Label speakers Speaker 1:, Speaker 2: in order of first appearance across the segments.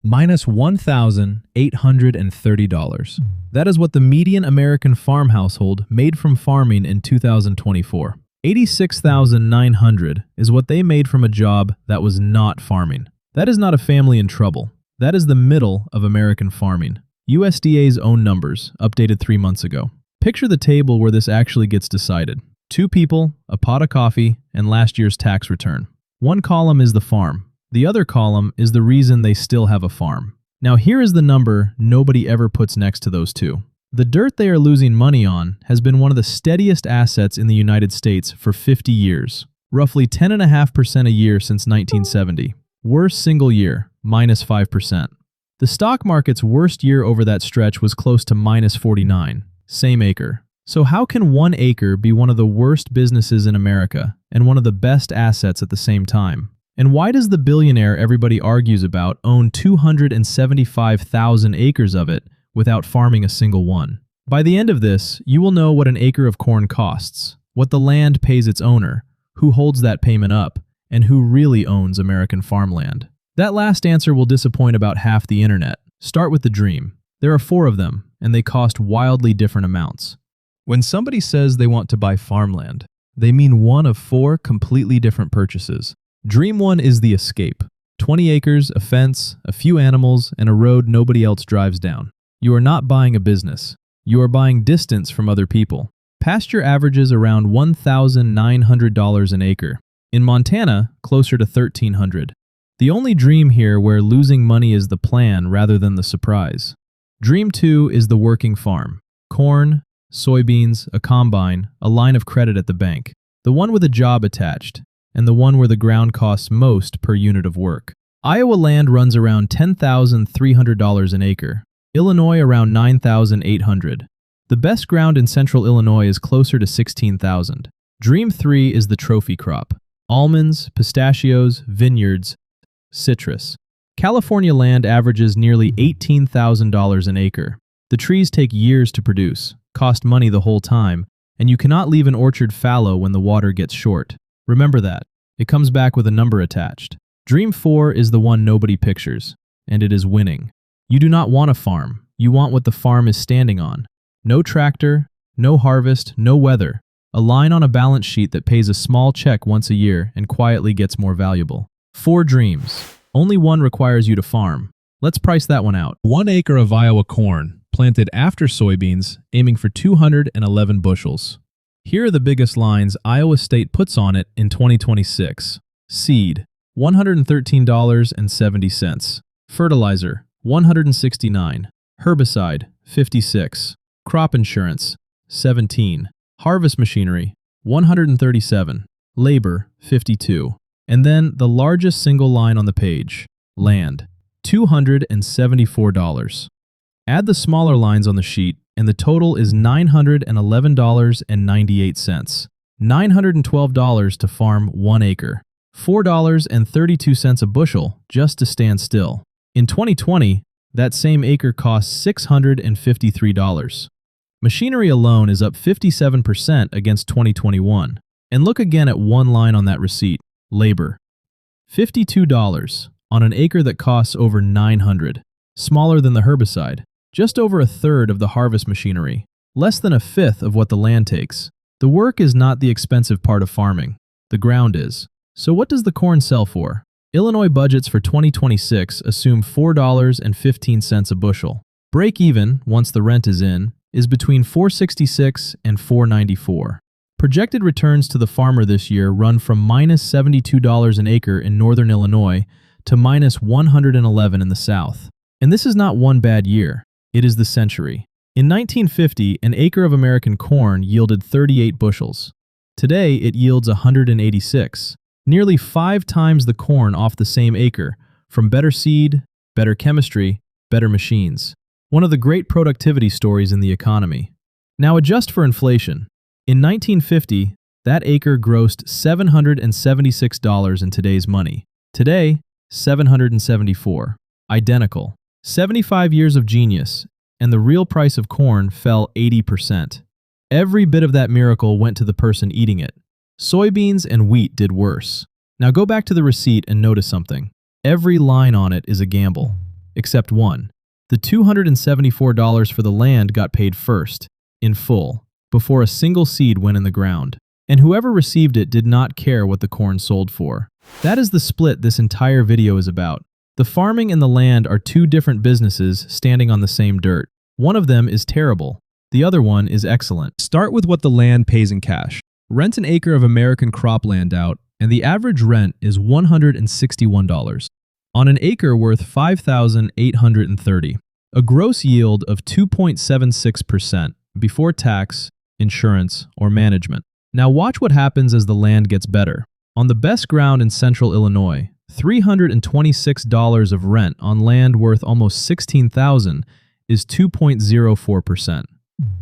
Speaker 1: minus $1,830. That is what the median American farm household made from farming in 2024. $86,900 is what they made from a job that was not farming. That is not a family in trouble. That is the middle of American farming. USDA's own numbers, updated 3 months ago. Picture the table where this actually gets decided. 2 people, a pot of coffee, and last year's tax return. One column is the farm. The other column is the reason they still have a farm. Now here is the number nobody ever puts next to those two. The dirt they are losing money on has been one of the steadiest assets in the United States for 50 years. Roughly 10.5% a year since 1970. Worst single year, minus 5%. The stock market's worst year over that stretch was close to minus 49. Same acre. So how can 1 acre be one of the worst businesses in America and one of the best assets at the same time? And why does the billionaire everybody argues about own 275,000 acres of it without farming a single one? By the end of this, you will know what an acre of corn costs, what the land pays its owner, who holds that payment up, and who really owns American farmland. That last answer will disappoint about half the internet. Start with the dream. There are 4 of them, and they cost wildly different amounts. When somebody says they want to buy farmland, they mean one of 4 completely different purchases. Dream 1 is the escape. 20 acres, a fence, a few animals, and a road nobody else drives down. You are not buying a business. You are buying distance from other people. Pasture averages around $1,900 an acre. In Montana, closer to $1,300. The only dream here where losing money is the plan rather than the surprise. Dream 2 is the working farm. Corn, soybeans, a combine, a line of credit at the bank. The one with a job attached, and the one where the ground costs most per unit of work. Iowa land runs around $10,300 an acre. Illinois around $9,800. The best ground in central Illinois is closer to $16,000. Dream 3 is the trophy crop. Almonds, pistachios, vineyards, citrus. California land averages nearly $18,000 an acre. The trees take years to produce, cost money the whole time, and you cannot leave an orchard fallow when the water gets short. Remember that. It comes back with a number attached. Dream 4 is the one nobody pictures, and it is winning. You do not want a farm. You want what the farm is standing on. No tractor, no harvest, no weather. A line on a balance sheet that pays a small check once a year and quietly gets more valuable. 4 dreams. Only one requires you to farm. Let's price that one out. 1 acre of Iowa corn, planted after soybeans, aiming for 211 bushels. Here are the biggest lines Iowa State puts on it in 2026. Seed, $113.70. Fertilizer, $169. Herbicide, $56. Crop insurance, $17. Harvest machinery, $137. Labor, $52. And then the largest single line on the page, land, $274. Add the smaller lines on the sheet, and the total is $911.98. $912 to farm 1 acre. $4.32 a bushel just to stand still. In 2020, that same acre cost $653. Machinery alone is up 57% against 2021. And look again at one line on that receipt, labor. $52 on an acre that costs over $900. Smaller than the herbicide. Just over 1/3 of the harvest machinery. Less than 1/5 of what the land takes. The work is not the expensive part of farming. The ground is. So what does the corn sell for? Illinois budgets for 2026 assume $4.15 a bushel. Break even, once the rent is in, is between $4.66 and $4.94. Projected returns to the farmer this year run from minus $72 an acre in northern Illinois to minus $111 in the south. And this is not one bad year. It is the century. In 1950, an acre of American corn yielded 38 bushels. Today, it yields 186, nearly 5 times the corn off the same acre, from better seed, better chemistry, better machines. One of the great productivity stories in the economy. Now adjust for inflation. In 1950, that acre grossed $776 in today's money. Today, $774. Identical. 75 years of genius, and the real price of corn fell 80%. Every bit of that miracle went to the person eating it. Soybeans and wheat did worse. Now go back to the receipt and notice something. Every line on it is a gamble. except one. The $274 for the land got paid first, in full, before a single seed went in the ground. And whoever received it did not care what the corn sold for. That is the split this entire video is about. The farming and the land are two different businesses standing on the same dirt. One of them is terrible. The other one is excellent. Start with what the land pays in cash. Rent an acre of American cropland out, and the average rent is $161. On an acre worth $5,830. A gross yield of 2.76% before tax, insurance, or management. Now watch what happens as the land gets better. On the best ground in central Illinois, $326 of rent on land worth almost $16,000 is 2.04%.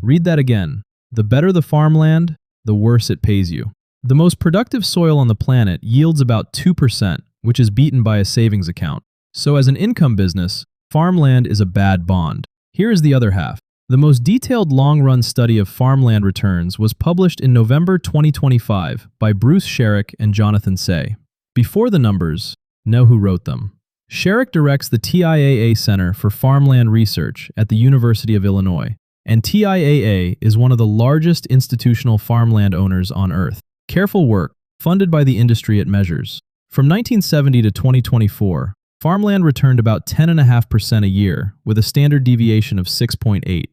Speaker 1: Read that again. The better the farmland, the worse it pays you. The most productive soil on the planet yields about 2%, which is beaten by a savings account. So as an income business, farmland is a bad bond. Here is the other half. The most detailed long-run study of farmland returns was published in November 2025 by Bruce Sherrick and Jonathan Say. Before the numbers, know who wrote them. Sherrick directs the TIAA Center for Farmland Research at the University of Illinois, and TIAA is one of the largest institutional farmland owners on Earth. Careful work, funded by the industry it measures. From 1970 to 2024, farmland returned about 10.5% a year, with a standard deviation of 6.8.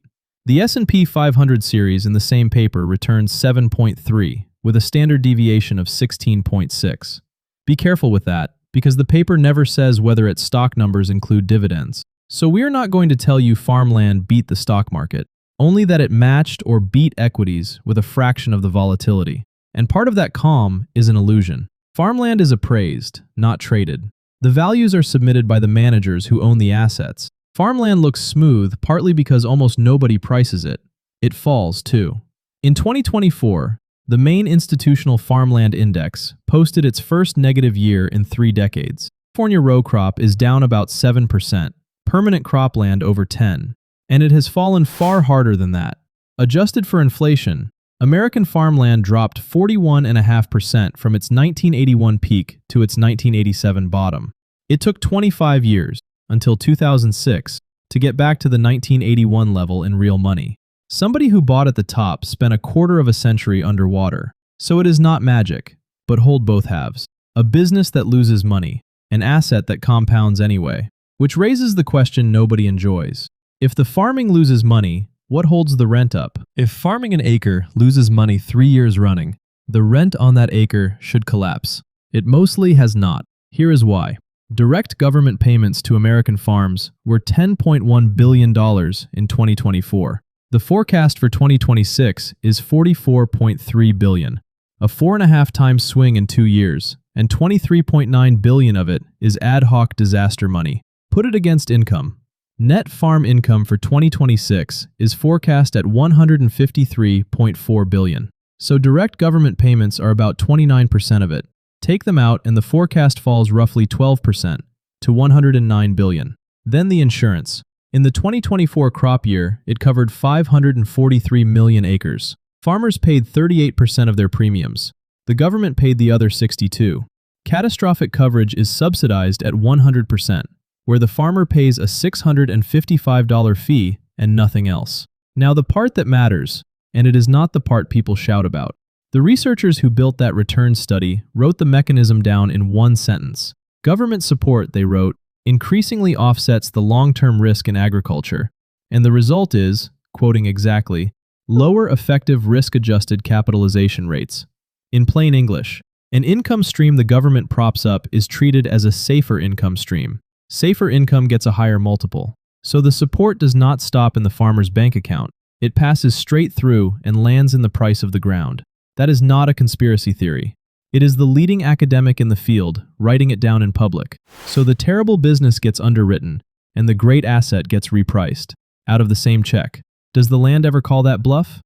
Speaker 1: The S&P 500 series in the same paper returned 7.3, with a standard deviation of 16.6. Be careful with that, because the paper never says whether its stock numbers include dividends. So we are not going to tell you farmland beat the stock market, only that it matched or beat equities with a fraction of the volatility. And part of that calm is an illusion. Farmland is appraised, not traded. The values are submitted by the managers who own the assets. Farmland looks smooth partly because almost nobody prices it. It falls, too. In 2024, the main institutional farmland index posted its first negative year in 3 decades. California row crop is down about 7%, permanent cropland over 10%, and it has fallen far harder than that. Adjusted for inflation, American farmland dropped 41.5% from its 1981 peak to its 1987 bottom. It took 25 years, until 2006, to get back to the 1981 level in real money. Somebody who bought at the top spent a quarter of a century underwater. So it is not magic, but hold both halves. A business that loses money, an asset that compounds anyway. Which raises the question nobody enjoys. If the farming loses money, what holds the rent up? If farming an acre loses money 3 years running, the rent on that acre should collapse. It mostly has not. Here is why. Direct government payments to American farms were $10.1 billion in 2024. The forecast for 2026 is $44.3 billion, a 4.5 times swing in 2 years, and $23.9 billion of it is ad hoc disaster money. Put it against income. Net farm income for 2026 is forecast at $153.4 billion. So direct government payments are about 29% of it. Take them out and the forecast falls roughly 12% to $109 billion. Then the insurance. In the 2024 crop year, it covered 543 million acres. Farmers paid 38% of their premiums. The government paid the other 62%. Catastrophic coverage is subsidized at 100%, where the farmer pays a $655 fee and nothing else. Now the part that matters, and it is not the part people shout about. The researchers who built that return study wrote the mechanism down in one sentence. Government support, they wrote, increasingly offsets the long-term risk in agriculture, and the result is, quoting exactly, lower effective risk-adjusted capitalization rates. In plain English, an income stream the government props up is treated as a safer income stream. Safer income gets a higher multiple. So the support does not stop in the farmer's bank account. It passes straight through and lands in the price of the ground. That is not a conspiracy theory. It is the leading academic in the field writing it down in public. So the terrible business gets underwritten, and the great asset gets repriced, out of the same check. Does the land ever call that bluff?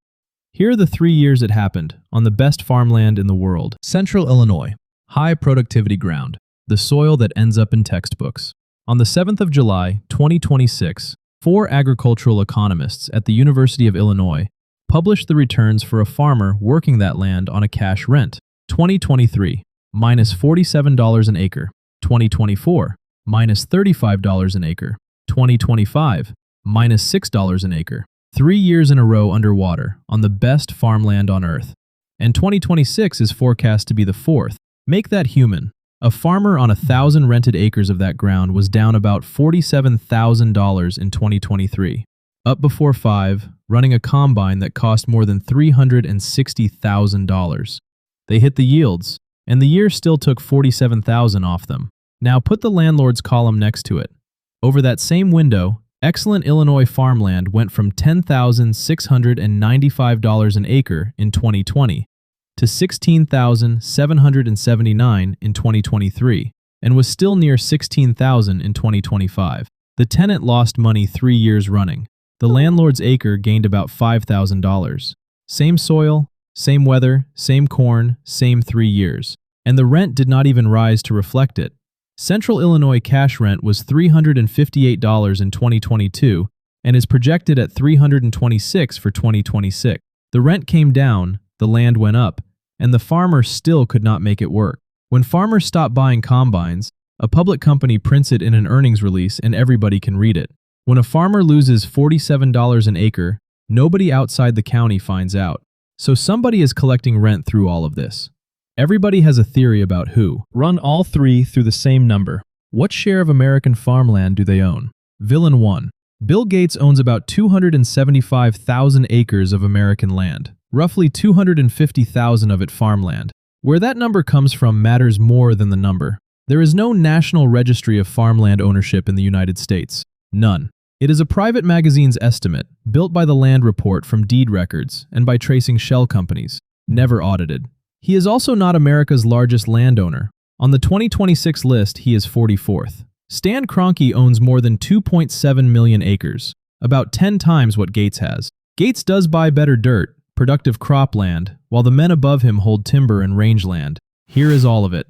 Speaker 1: Here are the 3 years it happened, on the best farmland in the world. Central Illinois, high productivity ground, the soil that ends up in textbooks. On the 7th of July, 2026, 4 agricultural economists at the University of Illinois published the returns for a farmer working that land on a cash rent. 2023, minus $47 an acre. 2024, minus $35 an acre. 2025, minus $6 an acre. 3 years in a row underwater on the best farmland on Earth. And 2026 is forecast to be the fourth. Make that human. A farmer on 1,000 rented acres of that ground was down about $47,000 in 2023. Up before 5, running a combine that cost more than $360,000. They hit the yields, and the year still took $47,000 off them. Now put the landlord's column next to it. Over that same window, excellent Illinois farmland went from $10,695 an acre in 2020 to $16,779 in 2023, and was still near $16,000 in 2025. The tenant lost money 3 years running. The landlord's acre gained about $5,000. Same soil, same weather, same corn, same 3 years. And the rent did not even rise to reflect it. Central Illinois cash rent was $358 in 2022 and is projected at $326 for 2026. The rent came down, the land went up, and the farmer still could not make it work. When farmers stop buying combines, a public company prints it in an earnings release and everybody can read it. When a farmer loses $47 an acre, nobody outside the county finds out. So somebody is collecting rent through all of this. Everybody has a theory about who. Run all three through the same number. What share of American farmland do they own? Villain 1. Bill Gates owns about 275,000 acres of American land, roughly 250,000 of it farmland. Where that number comes from matters more than the number. There is no national registry of farmland ownership in the United States. None. It is a private magazine's estimate, built by the Land Report from deed records and by tracing shell companies, never audited. He is also not America's largest landowner. On the 2026 list, he is 44th. Stan Kroenke owns more than 2.7 million acres, about 10 times what Gates has. Gates does buy better dirt, productive cropland, while the men above him hold timber and rangeland. Here is all of it.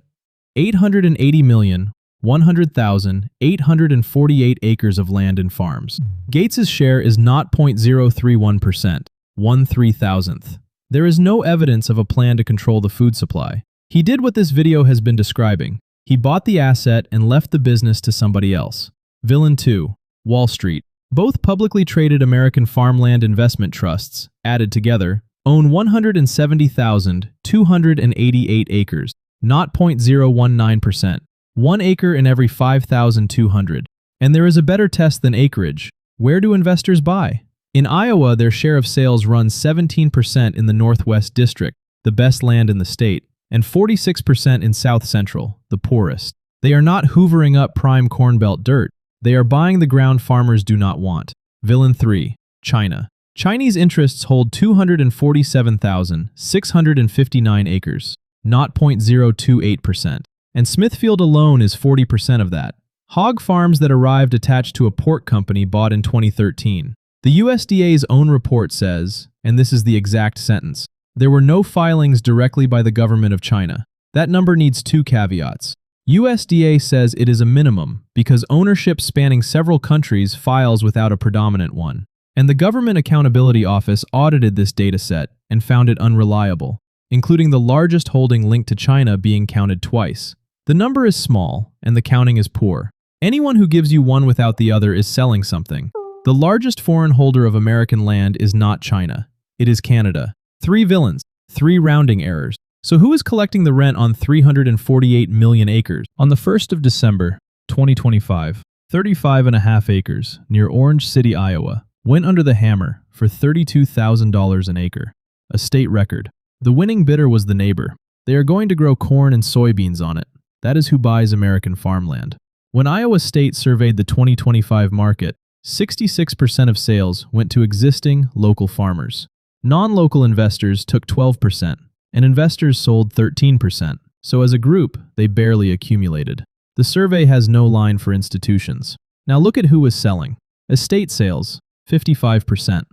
Speaker 1: 880,100,848 acres of land and farms. Gates's share is 0.031%, 1/3000th. There is no evidence of a plan to control the food supply. He did what this video has been describing. He bought the asset and left the business to somebody else. Villain 2. Wall Street. Both publicly traded American farmland investment trusts, added together, own 170,288 acres, 0.019%. 1 acre in every 5,200. And there is a better test than acreage. Where do investors buy? In Iowa, their share of sales runs 17% in the Northwest District, the best land in the state, and 46% in South Central, the poorest. They are not hoovering up prime Corn Belt dirt. They are buying the ground farmers do not want. Villain 3. China. Chinese interests hold 247,659 acres, 0.028%. And Smithfield alone is 40% of that. Hog farms that arrived attached to a pork company bought in 2013. The USDA's own report says, and this is the exact sentence, there were no filings directly by the government of China. That number needs 2 caveats. USDA says it is a minimum because ownership spanning several countries files without a predominant one. And the Government Accountability Office audited this data set and found it unreliable, including the largest holding linked to China being counted twice. The number is small and the counting is poor. Anyone who gives you one without the other is selling something. The largest foreign holder of American land is not China. It is Canada. 3 villains, 3 rounding errors. So who is collecting the rent on 348 million acres? On the 1st of December, 2025, 35.5 acres near Orange City, Iowa, went under the hammer for $32,000 an acre, a state record. The winning bidder was the neighbor. They are going to grow corn and soybeans on it. That is who buys American farmland. When Iowa State surveyed the 2025 market, 66% of sales went to existing local farmers. Non-local investors took 12%, and investors sold 13%, so as a group, they barely accumulated. The survey has no line for institutions. Now look at who was selling. Estate sales, 55%.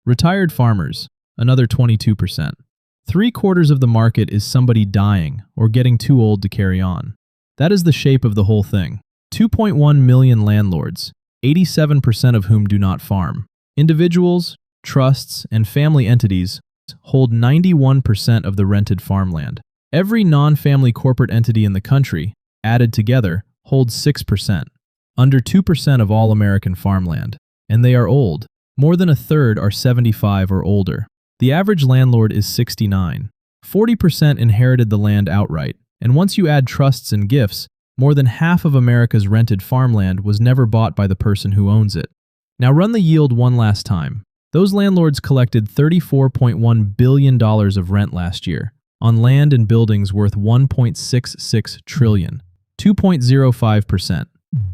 Speaker 1: Retired farmers, another 22%. 3/4 of the market is somebody dying or getting too old to carry on. That is the shape of the whole thing. 2.1 million landlords, 87% of whom do not farm. Individuals, trusts, and family entities hold 91% of the rented farmland. Every non-family corporate entity in the country, added together, holds 6%. under 2% of all American farmland. And they are old. More than a third are 75 or older. The average landlord is 69. 40% inherited the land outright, and once you add trusts and gifts, more than half of America's rented farmland was never bought by the person who owns it. Now run the yield one last time. Those landlords collected $34.1 billion of rent last year on land and buildings worth $1.66 trillion, 2.05%.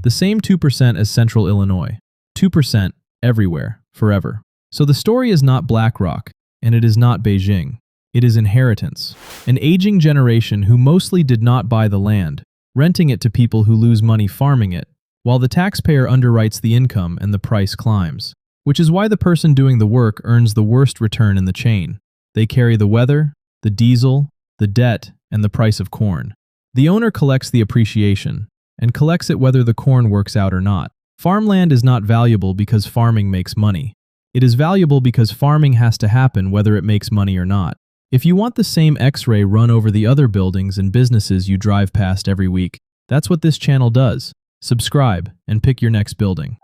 Speaker 1: The same 2% as Central Illinois. 2% everywhere, forever. So the story is not BlackRock, and it is not Beijing. It is inheritance. An aging generation who mostly did not buy the land, renting it to people who lose money farming it, while the taxpayer underwrites the income and the price climbs. Which is why the person doing the work earns the worst return in the chain. They carry the weather, the diesel, the debt, and the price of corn. The owner collects the appreciation, and collects it whether the corn works out or not. Farmland is not valuable because farming makes money. It is valuable because farming has to happen whether it makes money or not. If you want the same X-ray run over the other buildings and businesses you drive past every week, that's what this channel does. Subscribe and pick your next building.